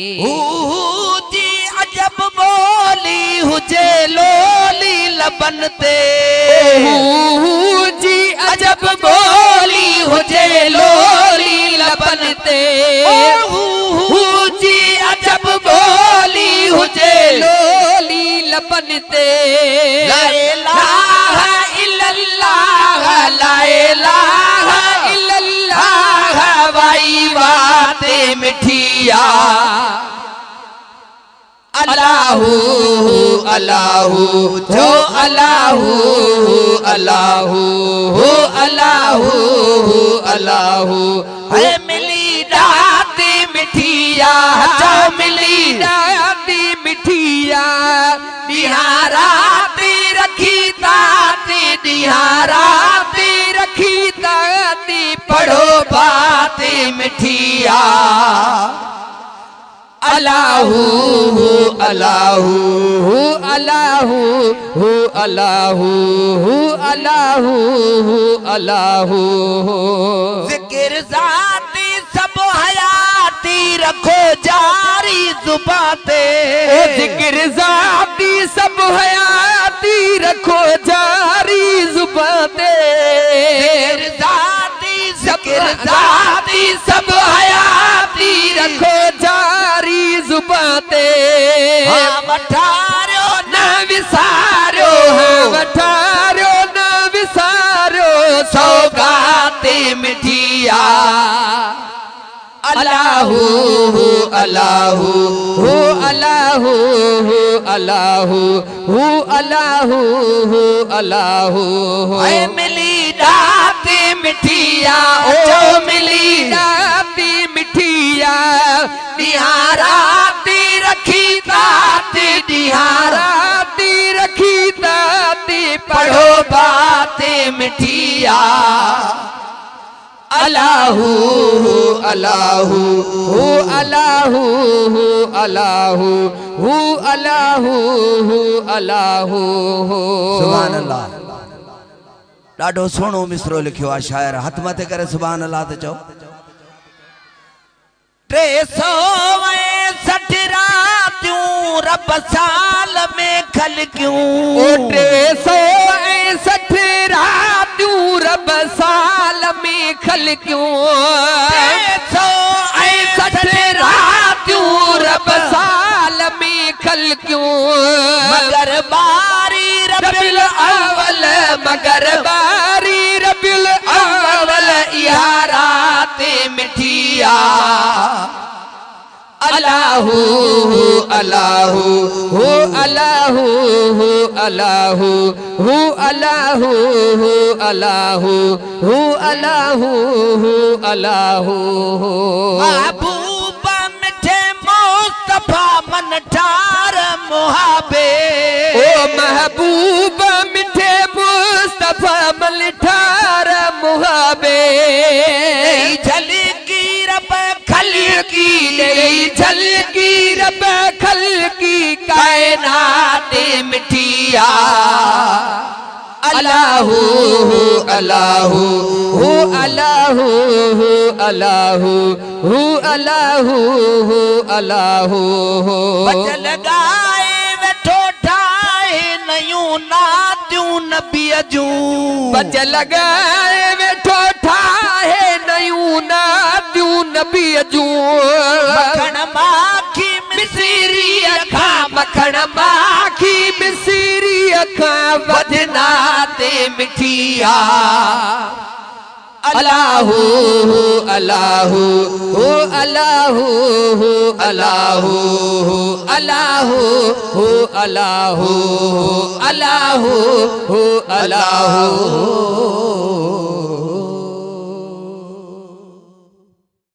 जी अजब बोली हुजे लोली लबन ते जी अजब बोली हुजे लोली लबन ते जी अजब बोली हुजे लोली लबन ते ला इलाहा इल्लल्लाह ला इलाहा इल्लल्लाह वाई बाते मिठिया अल्लाहू अल्लाहू जो अल्लाहू अल्लाहू अल्लाहू अल्लाहू है मिली दाती मिठिया जो मिली दाती मिठिया दिहाराती रखी दाती दिहाराती रखी दाती पढ़ो बाती मिठिया अल्लाहू अल्लाहू अल्लाहू अल्लाहू अल्लाहू अल्लाहू ज़िक्र ज़ाती सब हयाती रखो जारी ज़ुबां ते ज़िक्र ज़ाती सब हयाती रखो जारी ज़ुबां ते ज़िक्र ज़ाती सब हयाती रखो जारी ज़ुबां ते वठारियो न विसारियो वठारियो न विसारियो सौगाते मिठिया अल्लाहू अल्लाहू अल्लाहू अल्लाहू अल्लाहू अल्लाहू मिली दाती मिठिया ओ मिली दाती मिठिया दिहाराती रखी दाती दिहाराती रखी दाती पढ़ो बाते मिठिया अल्लाहू अल्लाहू अल्लाहू अल्लाहू अल्लाहू अल्लाहू सुभान अल्लाह ॾाढो सुहिणो मिसरो लिखियो आहे शायर हथ मथे करे सुभान अल्लाह ते चओ 360 रातियूं रब साल में खलकियूं 360 रातियूं रब साल में खलकियूं 360 रातियूं रब साल में खलकियूं मगर बारी रबिल अव्वल मगर बारी रबिल अव्वल इहा राते मिठिया अल्लाहू अल्लाहू अल्लाहू अल्लाहू अल्लाहू अल्लाहू अल्लाहू अल्लाहू महबूब मिठे मुस्तफा मन ठार मुहाबे ओ महबूब मिठे मुस्तफा मन ठार मुहाबे झलकी रब खलकी झलकी रब खलकी कायनाते मिठिया अल्लाहू अल्लाहू अल्लाहू अल्लाहू अल्लाहू अल्लाहू बचल गाए वेठो ठाए नयूं नातियूं नबीअ जूं बचल गाए वेठो ठाए नयूं नातियूं नबीअ जूं मखण माखी मिसरी अखा मखण माखी मिसरी अखा वदना ते मिठिया अल्लाहू अल्लाहू अल्लाहू अल्लाहू अल्लाहू अल्लाहू अल्लाहू अल्लाहू